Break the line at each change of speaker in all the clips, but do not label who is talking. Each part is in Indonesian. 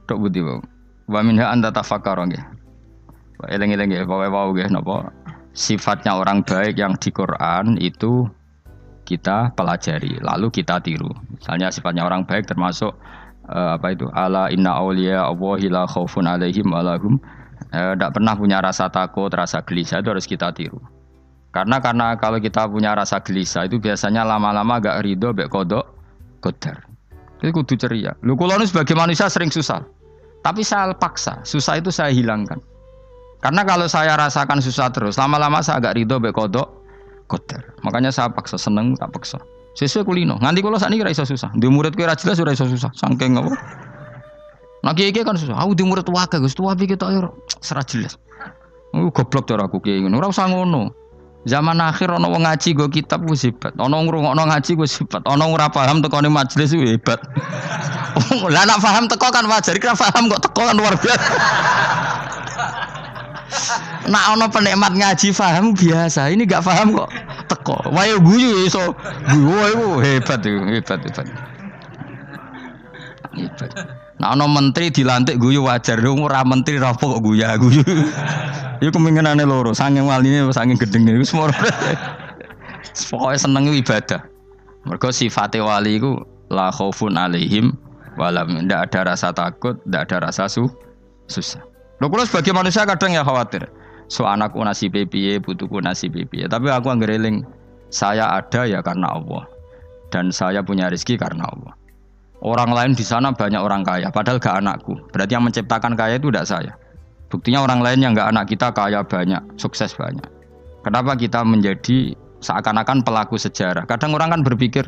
tok budi wae. Wa minha anta tafakkara nggih. Eling-eling nggih pokoke wau nggih napa sifatnya orang baik yang di Quran itu kita pelajari lalu kita tiru. Misalnya sifatnya orang baik termasuk apa itu ala inna auliya Allahi la khaufun alaihim wa lahum tidak pernah punya rasa takut, rasa gelisah itu harus kita tiru. Karena kalau kita punya rasa gelisah itu biasanya lama-lama agak ridho mbek kodok qadar. Itu kudu ceria. Lho kula nu sebagai manusia sering susah. Tapi saya paksa, susah itu saya hilangkan. Karena kalau saya rasakan susah terus, lama-lama saya agak ridho mbek kodok qadar. Makanya saya paksa, seneng tak paksa. Sesuai kulino. Nganti kula sakniki ora iso susah. Di muridku ora jelas ora iso susah. Saking apa? Nah kiye kan susah. Aku di murid wae Gus, tuwa iki tok ora jelas. Goblok cara aku kiye ngono. Ora usah ngono. Zaman akhir ana wong ngaji go kitab wis hebat. Ana ngrungokno ngaji wis hebat. Ana ora paham tekone majelis wis hebat. Lah nek paham teko kan wajar, kira paham kok teko kan luar biasa. Nak ana penikmat ngaji paham biasa. Ini enggak paham kok teko. Wae guyu iso. Guyu hebat itu, hebat. Nah ana menteri dilantik guyu wajar, ora menteri rapo kok guyu. Iku kemungkinane loro, saking waline saking gedenge iku semua. Pokoke seneng ibadah. Mergo sifate wali iku la khaufun alaihim walam, ndak ada rasa takut, ndak ada rasa susah. Lho kula sebagai manusia kadang ya khawatir. So anakku nasibe piye, putuku nasibe piye. Tapi aku anggere eling saya ada ya karena Allah. Dan saya punya rezeki karena Allah. Orang lain di sana banyak orang kaya, padahal gak anakku. Berarti yang menciptakan kaya itu tidak saya. Buktinya orang lain yang gak anak kita kaya banyak, sukses banyak. Kenapa kita menjadi seakan-akan pelaku sejarah? Kadang orang kan berpikir,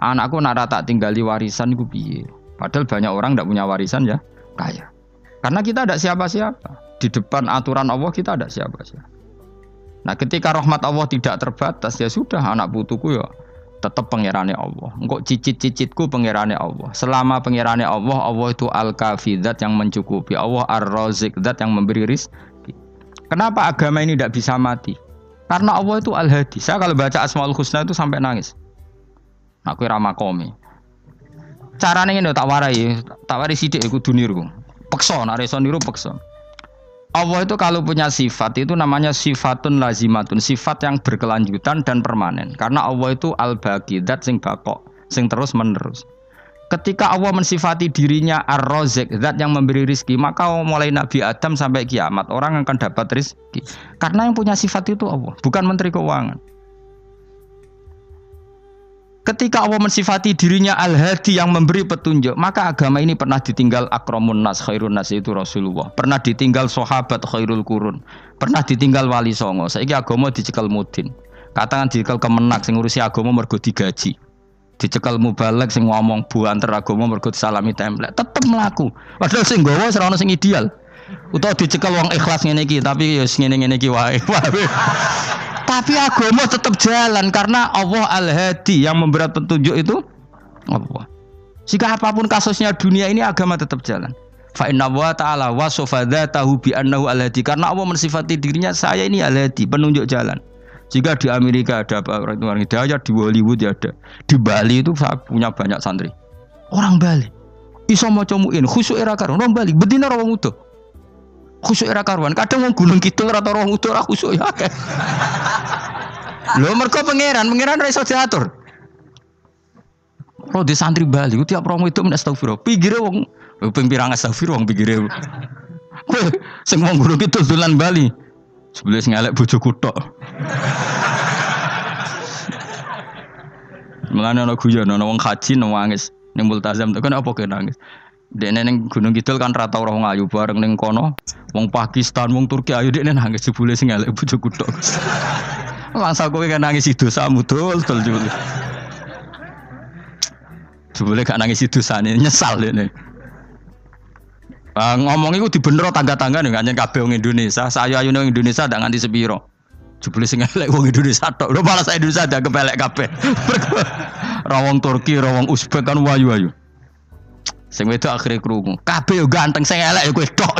anakku nak tak tinggali warisan itu piye. Padahal banyak orang tidak punya warisan ya kaya. Karena kita tidak siapa-siapa. Di depan aturan Allah kita tidak siapa-siapa. Nah ketika rahmat Allah tidak terbatas, ya sudah anak putuku ya tetap pangerane Allah. Engkau cicit-cicitku pangerane Allah. Selama pangerane Allah, Allah itu al-kafi, zat yang mencukupi. Allah ar-razik, zat yang memberi rizki. Kenapa agama ini tidak bisa mati? Karena Allah itu al-hadi. Saya kalau baca Asmaul Husna itu sampai nangis. Aku ramah komi. Caranya ini tak warai sidik kudu niru. Peksa, nek iso niru peksa. Allah itu kalau punya sifat itu namanya sifatun lazimatun, sifat yang berkelanjutan dan permanen. Karena Allah itu al-baqi, zat sing baqo, sing terus menerus. Ketika Allah mensifati dirinya ar-razik, zat yang memberi rizki, maka mulai Nabi Adam sampai kiamat orang akan dapat rizki. Karena yang punya sifat itu Allah, bukan menteri keuangan. Ketika Allah mensifati dirinya al-hadi yang memberi petunjuk, maka agama ini pernah ditinggal akramun nas, khairun nas itu Rasulullah. Pernah ditinggal sahabat khairul qurun. Pernah ditinggal wali songo. Saiki agama dicekel mudin. Katakan dicekel kemenak sing ngurusi agama mergo digaji. Dicekel mubalek sing ngomong buanter agama mergo disalami template. Tetep mlaku. Padahal sing nggawa ora ono sing ideal. Utawa dicekel wong ikhlas ngene iki, tapi ya ngene-ngene iki wae. Tapi agama tetap jalan karena Allah al-hadi yang memberi petunjuk itu Allah. Jika apapun kasusnya dunia ini agama tetap jalan. Fa inna wa ta'ala wasafa dzatahu bi annahu al-hadi, karena Allah mensifati dirinya saya ini al-hadi, penunjuk jalan. Jika di Amerika ada orang hidayah, di Hollywood ada, di Bali itu saya punya banyak santri. Orang Bali iso maca muin khusyuk era karo orang Bali bedina wong utuh. Khusyuk era karuan, kadang wong Gunung Kidul rata roh utuh ora khusyuk ya akeh. Lho mergo pangeran ora iso diatur. Roh di santri Bali ku tiap romo itu men astagfirullah. Pinggire wong ping pirang astagfirullah wong pinggire. Sing wong Gunung Kidul dolan Bali. Sebelah ngelek bojoku tok. Mulane ana guyon ana wong haji nangis ning multazam kan apa ke nangis. Dene ning Gunung Kidul kan rata ora wong ayu bareng ning kono. Wong Pakistan, wong Turki ayu dekne nangis jebule sing elek bojoku tok. Langsung kowe kan nangis dosamu dul jebule. Jebule gak nangis dosane, nyesal dekne. Ngomong iku dibenero tangga-tangga ning anjen kabeh wong Indonesia. Sayu-ayune wong Indonesia ndak nganti sepiro. Jebule sing elek wong Indonesia tok. Lho malah sak Indonesia ndak kepelek kabeh. Ra wong Turki, ra wong Uzbek kan wayu-wayu. Sing wedok akhire krungu. Kabeh yo ganteng, sing elek yo kowe tok.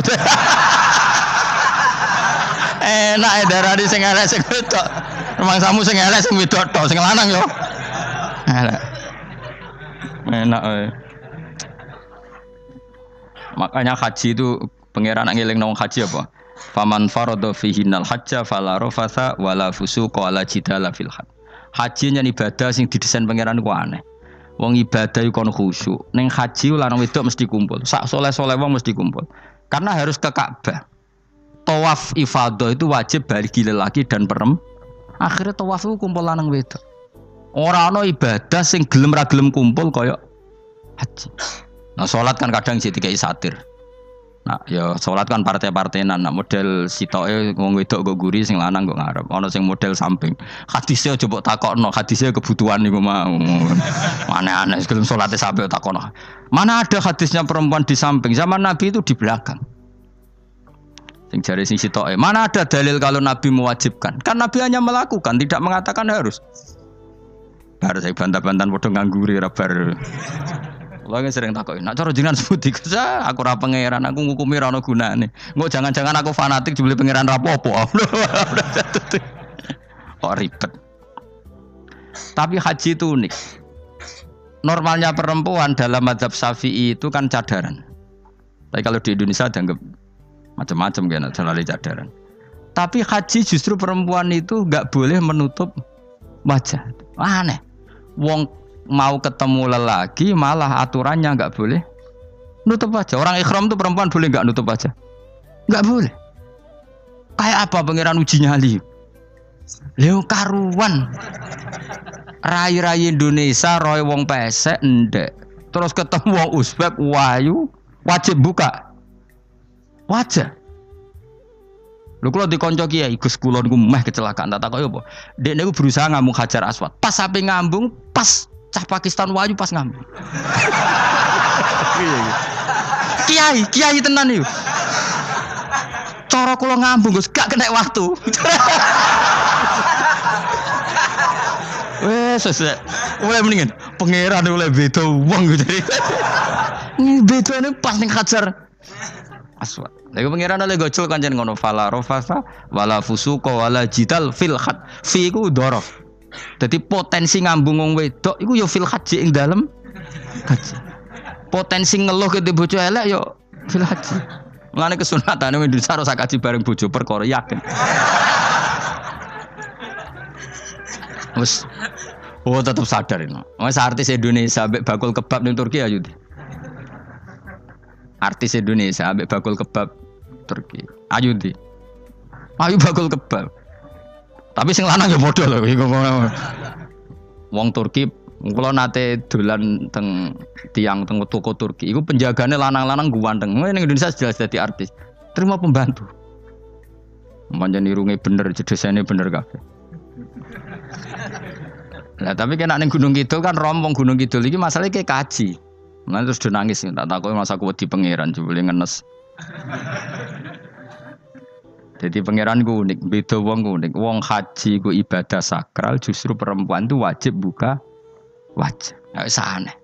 Enak darani sing elek sing wedok. Rumangsamu sing elek sing wedok tok, sing lanang yo. Elek. Enak ae. Makanya haji itu pangeran ngeling nang haji apa? Faman farada fihinnal hajja fala rafatha wala fusuqa wala jidala fil hajj. Haji nyen ibadah sing didesain pangeran ku aneh. Wong ibadah iku kon khusyuk. Ning haji lanang wedok mesti kumpul. Sak soleh-soleh wong mesti kumpul. Karena harus ke Ka'bah. Tawaf ifadah itu wajib bagi lelaki dan perempuan. Akhirnya tawaf itu kumpul lanang wedok. Ora ana ibadah sing gelem ra gelem kumpul kaya haji. Nah salat kan kadang jadi dikai satir. Nah ya salat kan partai-partainan. Nah model sitoke wong wedok go guri sing lanang go ngarep. Ana sing model samping. Hadise aja mbok takokno, hadise kebutuhan niku mau. Aneh-aneh gelem salate sampe takokno. Mana ada hadisnya perempuan di samping? Zaman Nabi itu di belakang. Sing jare sing sitoke. Mana ada dalil kalau Nabi mewajibkan? Kan Nabi hanya melakukan, tidak mengatakan harus. Bar saya bantah-bantahan padha ngangguri ra bar. Lha sering takoki, nek cara jenengan sebuti aku ora pangeran, aku ngukumi ra ono gunane. Engko jangan-jangan aku fanatik jebule pangeran ra apa-apa. Kok ribet. Tapi haji itu unik. Normalnya perempuan dalam mazhab Syafi'i itu kan cadaran. Tapi kalau di Indonesia dianggap macam-macam kan selalu cadaran. Tapi haji justru perempuan itu enggak boleh menutup wajah. Aneh. Wong mau ketemu lelaki malah aturannya enggak boleh nutup wajah. Orang ikhram tuh perempuan boleh enggak nutup wajah? Enggak boleh. Kayak apa pangeran uji nyali? Leo karuan. Rai-rai Indonesia roy wong pesek ndek. Terus ketemu wong Uzbek wayu wajib buka wajah. Lho kula dikonco kiai Gus kula niku meh kecelakaan tak takoki apa. Dek niku berusaha ngambung Hajar Aswad. Pas sampe ngambung, pas cah Pakistan wayu pas ngambung. Kiai tenan niku. Cara kula ngambung Gus gak kena waktu. Wes oleh mendingan pangeran oleh beda wong gitu. Bedane pas ning Hajar Aswad. Lha pangeran oleh gocol kanjen ngono fala rafasa wala fusuqa wala jidal fil had. Fi iku dhorof. Dadi potensi ngambung wong wedok iku ya fil haji ing dalem haji. Potensi ngeluh ke bojo elek ya fil haji. Mulane kesunatane Indonesia ora kaji bareng bojo perkara yakin. Wes tetap sadar ini. Wes artis Indonesia ambek bakul kebab ning Turki ayo. Artis Indonesia ambek bakul kebab Turki. Ayo ndi. Ayo bakul kebab. Tapi sing lanang ya modal lho iku. Wong Turki kula nate dolan teng tiang teng toko Turki. Iku penjagane lanang-lanang guanteng. Ning Indonesia jelas dadi artis. Terima pembantu. Manjen irunge bener, jedesane bener kabeh. Lah tapi kena ning Gunung Kidul kan rombong Gunung Kidul iki masalahnya kayak kaji. Nah terus do nangis tak takoki masa aku wedi pangeran jebule ngenes. Jadi pangeran ku unik, beda wong ku unik. Wong haji ku ibadah sakral, justru perempuan itu wajib buka wajah. Enggak usah aneh.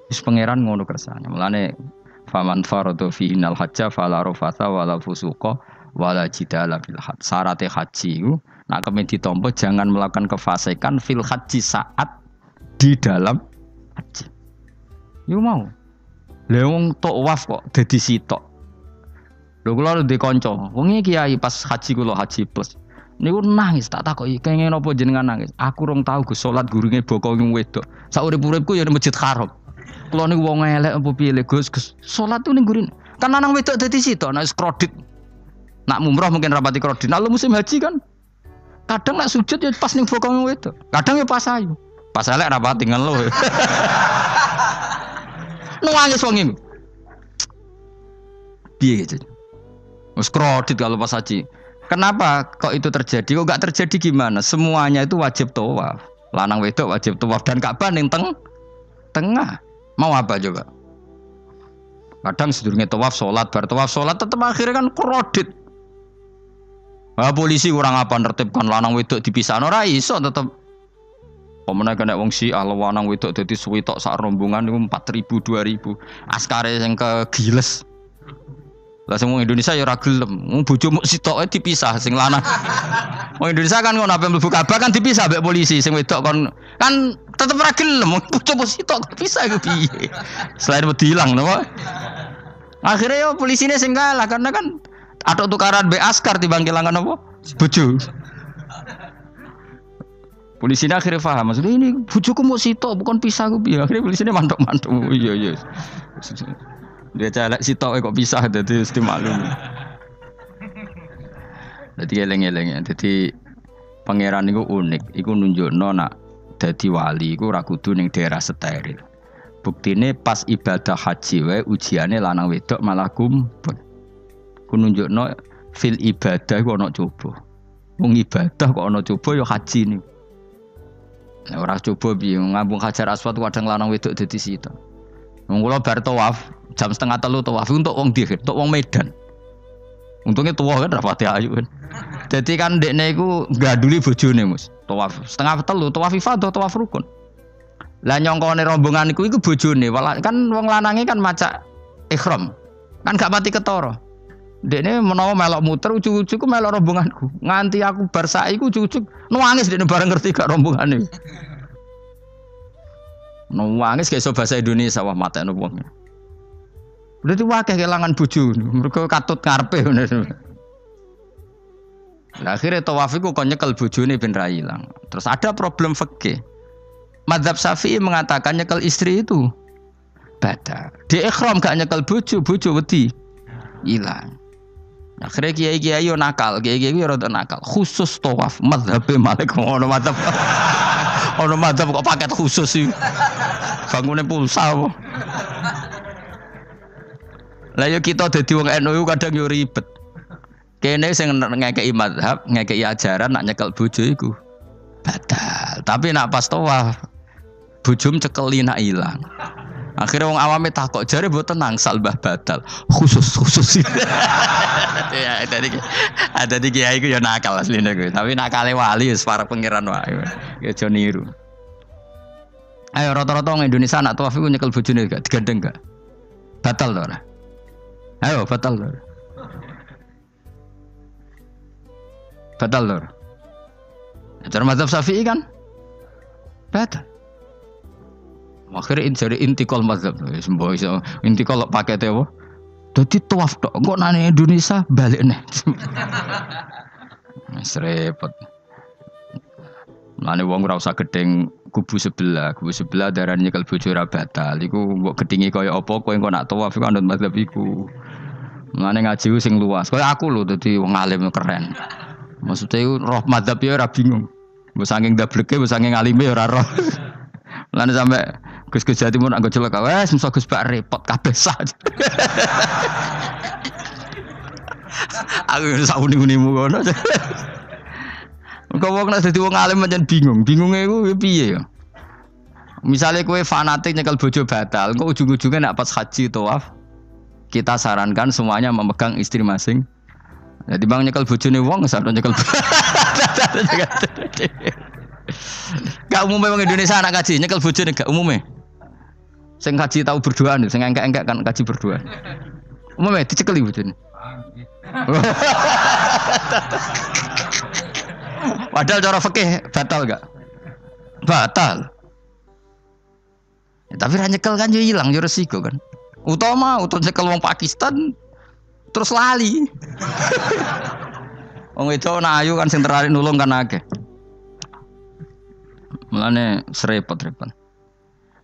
Wis pangeran ngono kersane. Mulane faman faradu fihinal hajja fala rafatha wala fusuqa wala jidala fil hajj. Syarat haji ku nak kemen ditampa jangan melakukan kefasikan fil haji saat di dalam haji. Yo mau. Lha wong tawaf kok dadi sitok. Lho kula ndek kanca, wong iki kiai pas haji kula haji plus. Niku nangis tak takoki, kenging napa jenengan nangis? Aku rong tau Gus salat gurunge bokong wedok. Sak urip-uripku ya ning Masjid Haram. Kula niku wong elek apa piye le Gus salat tu ning gurine. Kan lanang wedok dadi sitok nek kredit. Nak umroh mungkin rapati kredit. Nah musim haji kan kadang nak sujud ya pas ning bokong wedok. Kadang ya pas ayu. Pas elek rapati ngeluh. Nangis wong iki. Piye gitu. Wes kredit kalau pas haji. Kenapa kok itu terjadi? Kok enggak terjadi gimana? Semuanya itu wajib tawaf. Lanang wedok wajib tawaf dan Ka'bah ning tengah. Mau apa coba? Kadang sedurunge tawaf salat, bar tawaf salat tetep akhirnya kan kredit. Ah polisi kurang apa nertibkan lanang wedok dipisahno ora iso tetep. Pemene kena wong Syiah lanang wedok dadi suwi tok sak rombongan niku 4.000 2.000. Askare sing kegiles. Lah sing wong Indonesia ya ora gelem. Wong bojo muk sitoke dipisah sing lanang. Wong Indonesia kan ngono ape mlebu Ka'bah kan dipisah mbek polisi sing wedok kan tetep ora gelem. Wong bojo muk sitok dipisah iku piye? Selain wedi ilang napa? Akhirnya yo polisine sing kalah karena kan atau tukaran be askar timbang kelangan apa? Bojo. Polisine akhirnya paham maksudnya ini bojoku mau sitok bukan pisah ku piye. Akhirnya polisine mantuk-mantuk. Iya. Dia celek sitok kok pisah dadi mesti maklum. Dadi eleng-eleng ya. Dadi pangeran iku unik, iku nunjukno nak dadi wali iku ora kudu ning daerah steril. Buktine pas ibadah haji wae ujiane lanang wedok malah kumpul. Ku nunjukno fil ibadah ku ana coba. Wong ibadah kok ana coba ya haji niku. Nek ora coba piye ngambung Hajar Aswad kadang lanang wedok dadi sita. Wong kula bar tawaf jam 2:30 tawaf untuk wong dihir, untuk wong Medan. Untungnya tua kan rapati ayu kan. Jadi kan dekne iku gaduli bojone Mus. Tawaf 2:30 tawaf ifadah tawaf rukun. Lah nyongkone rombongan iku bojone, kan wong lanange kan macak ihram. Kan gak pati ketara. Dekne menawa melok muter ujug-ujug melok rombonganku. Nganti aku bar saiki ujug-ujug nangis dekne bareng ngerti gak rombongane. Nangis gak iso bahasa Indonesia wah matene wong. Berarti wakeh kelangan bojo, mergo katut karepe ngono. Lah akhire tawaf iku kon nyekel bojone ben ra ilang. Terus ada problem fikih. Madzhab Syafi'i mengatakan nyekel istri itu batal. Di ihram gak nyekel bojo wedi ilang. Akhirnya kiai-kiai yo nakal, kiai-kiai yo rada nakal. Khusus tawaf madzhab Malik ono madzhab. Ono madzhab kok paket khusus sih. Bangune pulsa apa? Lah yo kita dadi wong NU kadang yo ribet. Kene sing ngekeki madzhab, ngekeki ajaran nak nyekel bojo iku batal. Tapi nak pas tawaf bojom cekeli nak ilang. Akhirnya wong awame takok jare mboten nangsal mbah batal. Khusus. Ya ada di kiai ku ya nakal asline ku. Tapi nakale wali wis para pangeran wae. Ya aja niru. Ayo rata-rata wong Indonesia nak tawaf iku nyekel bojone gak digandeng gak? Batal to ora? Ayo batal to. Batal to. Cara mazhab Syafi'i kan batal. Akhirnya jadi intikal mazhab, semboh iso intikal pakete apa? Dadi tawaf tok, kok nang Indonesia balik nih. Wis repot. Mane wong ora usah gedeng kubu sebelah darane nyekel bojo ora batal. Iku mbok gedhingi kaya apa kowe engko nak tawaf iku anut mazhab iku. Mane ngaji sing luas. Kaya aku lho dadi wong alim keren. Maksudnya roh mazhab ya ora bingung. Mbok saking dableke, mbok saking alime ora roh. Lan sampe Gus Jawa Timur anggo celaka wes musa Gus Bak repot kabeh sah. Aku sak uni-unimu kono. Engko wong nek dadi wong alim pancen bingung. Bingunge iku piye ya? Misale kowe fanatik nyekel bojo batal, engko ujung-ujunge nek pas haji tawaf kita sarankan semuanya memegang istri masing. Jadi bang nyekel bojone wong sareng nyekel. Gak umumnya orang Indonesia anak kaji nyekel bojone gak umumnya. Sing kaji tahu berduaan, sing engkek-engkek kan kaji berduaan. Umumnya dicekeli bojone. Padahal cara fikih batal gak? Batal. Ya, tapi ra nyekel kan yo ilang yo resiko kan. Utama nyekel wong Pakistan terus lali. Wong itu ayu kan sing tertarik nulung kan akeh. Mulane serepot-repot.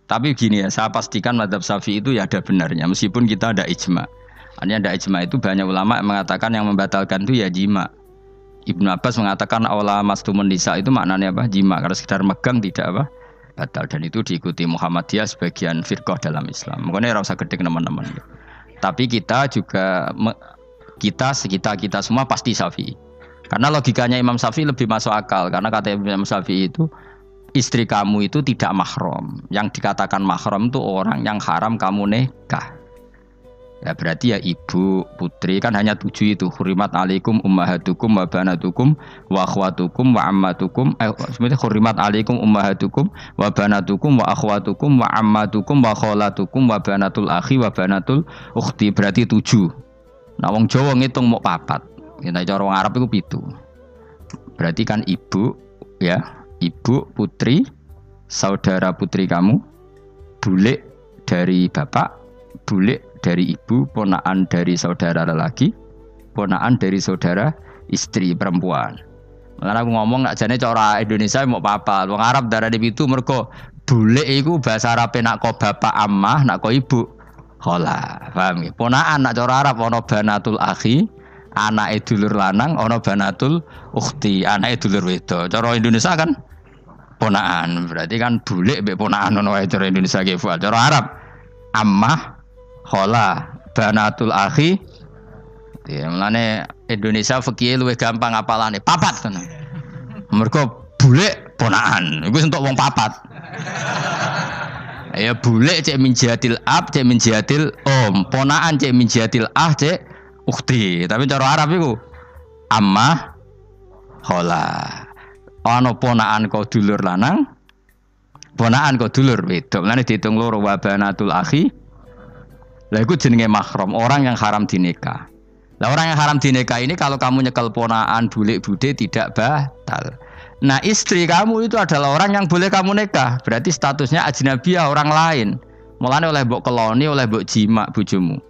Tapi gini ya, saya pastikan mazhab Syafi'i itu ya ada benarnya meskipun kita ada ijma. Artinya ada ijma itu banyak ulama yang mengatakan yang membatalkan itu ya jima. Ibnu Abbas mengatakan awla mastumun nisa itu maknanya apa? Jima. Kalau sekedar megang tidak apa? Batal, dan itu diikuti Muhammadiyah sebagian firqah dalam Islam. Makanya ora usah gedeng teman-teman. Tapi kita juga kita semua pasti Syafi'i. Karena logikanya Imam Syafi'i lebih masuk akal karena kata Imam Syafi'i itu istri kamu itu tidak mahram. Yang dikatakan mahram itu orang yang haram kamu nikah. Ya berarti ya ibu, putri kan hanya 7 itu. Hurimat alaikum ummahatukum wa banatukum wa akhwatukum wa ammatukum. Sebenarnya hurimat alaikum ummahatukum wa banatukum wa akhwatukum wa ammatukum wa kholatukum wa banatul akhi wa banatul ukhti. Berarti 7. Nah wong Jawa ngitung mau 4. Ya cara wong Arab itu 7. Berarti kan ibu ya, ibu, putri, saudara putri kamu, bule dari bapak, bule dari ibu, ponakan dari saudara lelaki, ponakan dari saudara istri perempuan. Makanya aku ngomong nak jane cara Indonesia mau papal. Wong Arab darah di itu mergo bule iku bahasa Arab nak ko bapak ammah, nak ko ibu khola. Paham ya? Ponakan nak cara Arab ana banatul akhi, anake dulur lanang, ana banatul ukhti, anake dulur wedok. Cara Indonesia kan ponakan. Berarti kan bule mbek ponakan ono wae cara Indonesia ki. Cara Arab ammah, khola, banatul akhi. Ya, mulane Indonesia fikih luwih gampang apalane papat kan. Mergo bule ponakan, iku entuk wong papat. Ya bule cek min jihatil ab, cek min jihatil om, ponakan cek min jihatil ah, cek ukhti. Tapi cara Arab iku ammah khola. Ana ponakan kok dulur lanang, ponakan kok dulur wedok. Mulane diitung loro wa banatul akhi. Lah iku jenenge mahram, orang yang haram dinikah. Lah orang yang haram dinikah ini kalau kamu nyekel ponakan bulik bude tidak batal. Nah istri kamu itu adalah orang yang boleh kamu nikah. Berarti statusnya ajnabiyah, orang lain. Mulane oleh mbok keloni, oleh mbok jima bojomu.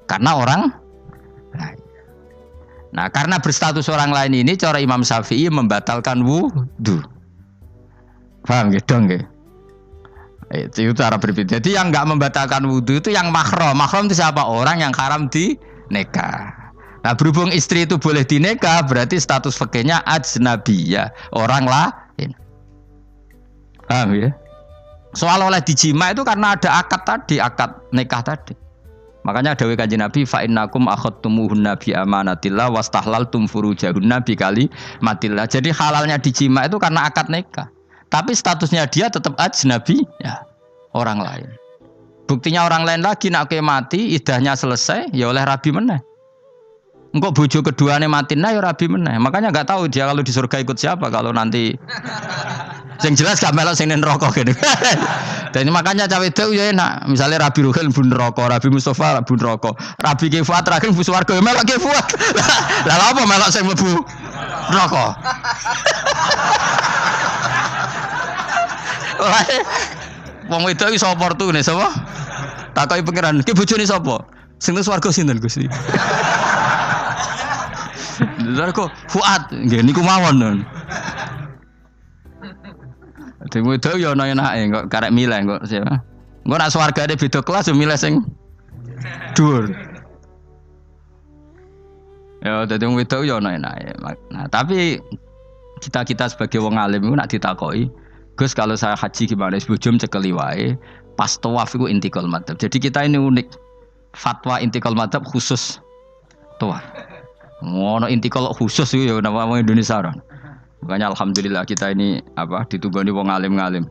Karena orang lain. Nah karena berstatus orang lain ini cara Imam Syafi'i membatalkan wudu. Paham gitu nggih? Itu cara berbeda. Jadi yang enggak membatalkan wudu itu yang mahram. Mahram itu siapa? Orang yang haram dinikah. Nah berhubung istri itu boleh dinikah, berarti status fikihnya ajnabiyah, orang lain. Paham ya? Soal oleh dijima itu karena ada akad tadi, akad nikah tadi. Makanya dawuh Kanjeng Nabi fa innakum akhadtumuhunna bi amanatillah wastahlaltum furujahunna bi kalimatillah. Jadi halalnya dijima itu karena akad nikah. Tapi statusnya dia tetap ajnabi ya, orang lain. Buktinya orang lain lagi nak mati, idahnya selesai, ya oleh rabi meneh. Engkau bojo keduanya mati nah ya rabi meneh. Makanya enggak tahu dia kalau di surga ikut siapa kalau nanti. Yang jelas gak melok sing neraka gitu. Dan makanya cawe itu ya enak. Misalnya Rabi Ruhil bun neraka, Rabi Mustafa bun neraka, Rabi Kifuat terakhir bun swarga ya melok Kifuat. Lah apa melok sing mlebu neraka? Wong wedok iki sapa portune sapa? Takoki pangeran, ki bojone sapa? Sing nang swarga sinten Gusti? Lha kok Fuad nggih niku mawon. Dhewe wedok yo ana enake kok karek milih kok siapa. Engko nek swargane beda kelas yo milih sing dhuwur. Ya dadi wong wedok yo ana enake. Nah, tapi kita sebagai wong alim iku nek ditakoki, Gus kalau saya haji gimana? Bojom cekeli wae, pas tawaf iku intikal madzhab. Jadi kita ini unik. Fatwa intikal madzhab khusus tawaf. Ngono intikal khusus itu ya nama orang Indonesia orang. Makanya alhamdulillah kita ini ditugani wong alim-alim.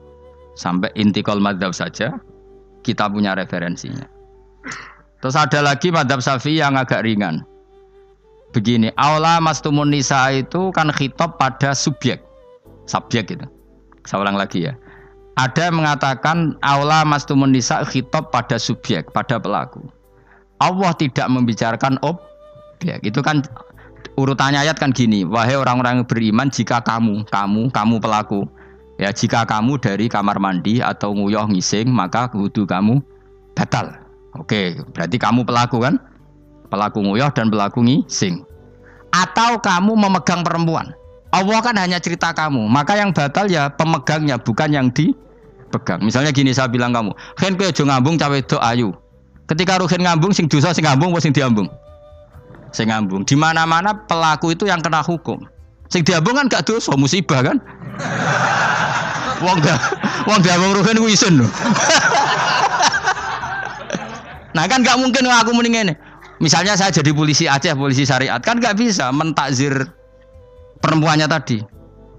Sampai intikal madzhab saja kita punya referensinya. Terus ada lagi madzhab Syafi'i yang agak ringan. Begini, aula mastumun nisa itu kan khitab pada subjek gitu. Saya ulang lagi ya. Ada yang mengatakan aula mastumun nisa khitab pada subjek, pada pelaku. Allah tidak membicarakan objek. Itu kan urutannya ayat kan gini, wahai orang-orang yang beriman, jika kamu pelaku, ya jika kamu dari kamar mandi atau nguyuh ngising, maka wudu kamu batal. Oke, berarti kamu pelaku kan? Pelaku nguyuh dan pelaku ngising. Atau kamu memegang perempuan. Allah kan hanya cerita kamu, maka yang batal ya pemegangnya, bukan yang dipegang. Misalnya gini, saya bilang kamu, "Ken kowe aja ngambung cawe wedok ayu." Ketika Ruhin ngambung, sing dosa sing ngambung apa sing diambung? Sing ngambung. Di mana-mana pelaku itu yang kena hukum. Sing diambung kan gak dosa, musibah kan? Wong diambung Ruhin ku isin lho. Nah kan gak mungkin aku muni ngene. Misalnya saya jadi polisi Aceh, polisi syariat, kan gak bisa mentakzir perempuannya tadi.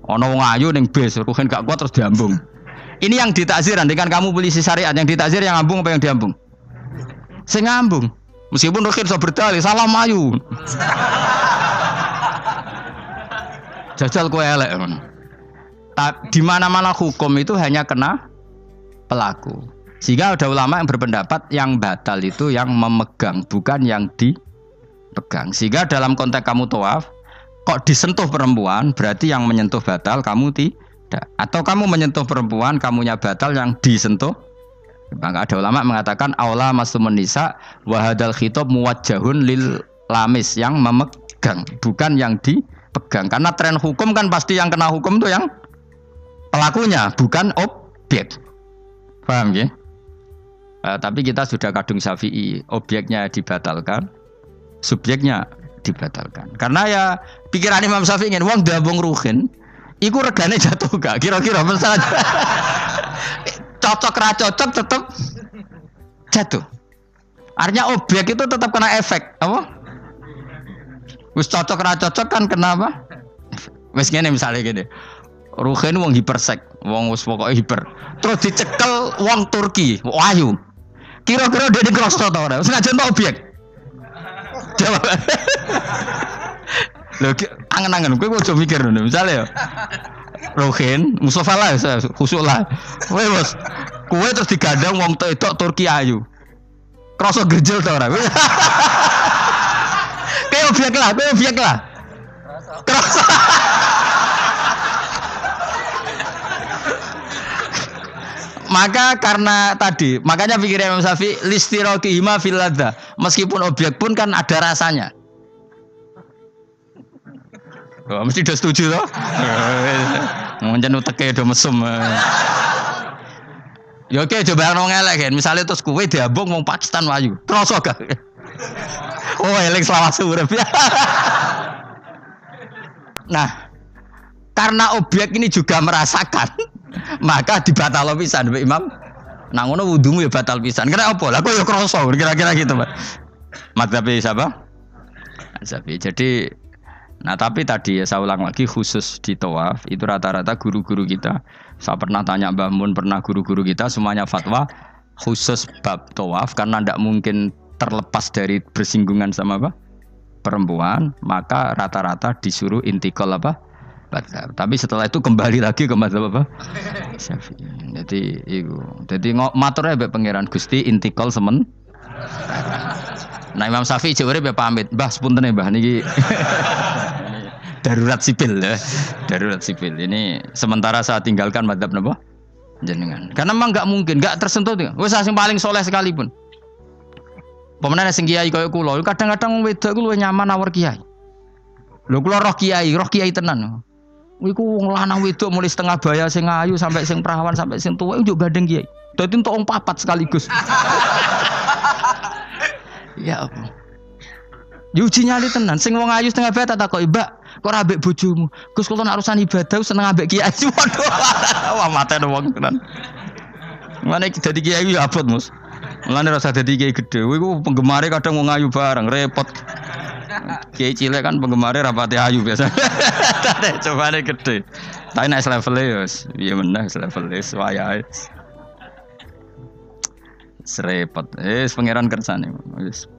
Ono wong ayu ning bis, Ruhin gak kuat terus diambung. Ini yang ditakzir, andaikan kamu polisi syariat, yang ditakzir yang ngambung apa yang diambung? Sing ngambung. Meskipun Ruhin iso berdalih salah mayu. Jajal kowe elek ngono. Di mana-mana hukum itu hanya kena pelaku. Sehingga ada ulama yang berpendapat yang batal itu yang memegang, bukan yang dipegang. Sehingga dalam konteks kamu tawaf, kok disentuh perempuan, berarti yang menyentuh batal, kamu tidak. Atau kamu menyentuh perempuan, kamunya batal, yang disentuh Maka ada ulama mengatakan aula masumun nisa wa hadzal khitab muwajjahun lil lamis yang memegang, bukan yang dipegang. Karena tren hukum kan pasti yang kena hukum itu yang pelakunya, bukan objek. Paham ya? Tapi kita sudah kadung Syafi'i, objeknya dibatalkan, subjeknya dibatalkan. Karena ya pikiran Imam Syafi'i ingin wong dabung ruhin, iku regane jatuh gak? Kira-kira misalnya cocok ra cocok tetap jatuh. Artinya objek itu tetap kena efek, apa? Wis cocok ra cocok kan kena apa? Wis ngene misalnya gini. Ruhin wong hipersek, wong wis pokoke hiper. Terus dicekel wong Turki, ayu. Kira-kira dia dikrosno ta ora? Sengaja entuk objek. Jawab. Lho angen-angen kowe ojo mikir ngono. Misale ya. Ruhin, Mustafa lah, khusuk lah. Kowe bos, kowe terus digandang wong wedok Turki ayu. Krasa gerjel ta ora? Kayak objek lah. Krasa. Maka karena tadi, makanya pikirnya Imam Syafi'i listiraqihima fil ladza. Meskipun objek pun kan ada rasanya. Oh, mesti udah setuju loh. Mungkin uteke udah mesum. Ya oke, coba nong elek kan. Misalnya terus kue diabung wong Pakistan wayu. Terus gak? Oh, elek selawat urip. Nah, karena objek ini juga merasakan, maka dibatal pisan Mbak Imam. Nah ngono wudumu ya batal pisan. Kira apa? Lah kok ya kroso kira-kira gitu, Pak. Madzhab siapa? Syafi'i. Jadi nah tapi tadi ya saya ulang lagi khusus di tawaf itu rata-rata guru-guru kita. Saya pernah tanya Mbah Mun, pernah guru-guru kita semuanya fatwa khusus bab tawaf karena tidak mungkin terlepas dari bersinggungan sama apa? Perempuan, maka rata-rata disuruh intikal apa? Madzhab. Tapi setelah itu kembali lagi ke madzhab apa? Syafi'i. Jadi itu. Jadi maturnya mbek pangeran Gusti intikal semen. Nah Imam Syafi'i jare mbek pamit, Mbah sepunten Mbah niki. Darurat sipil ya. Darurat sipil. Ini sementara saya tinggalkan madzhab napa? Jenengan. Karena memang enggak mungkin, enggak tersentuh. Wis sing paling soleh sekalipun. Pemenang sing kiai kaya kula, kadang-kadang wedok ku luwih nyaman awur kiai. Lho kula roh kiai tenan. Iku wong lanang wedok mulai setengah baya sing ayu sampai sing perawan sampai sing tuwa njuk gandeng kiai. Dadi entuk wong papat sekaligus. Ya apa? Yuji nyali tenan, sing wong ayu setengah baya tak takoki, "Mbak, kok ora ambek bojomu?" Gus kula nak urusan ibadah seneng ambek kiai. Waduh. Wah mate wong tenan. Mane dadi kiai ya abot, Mus. Mulane rasa dadi kiai gedhe. Kuwi ku penggemare kadang wong ayu bareng, repot. Kiai cilik kan penggemare rapati ayu biasa. Cobane gedhe. Tapi nek level ya piye meneh level wis wayahe. Serepot. Pangeran kersane wis.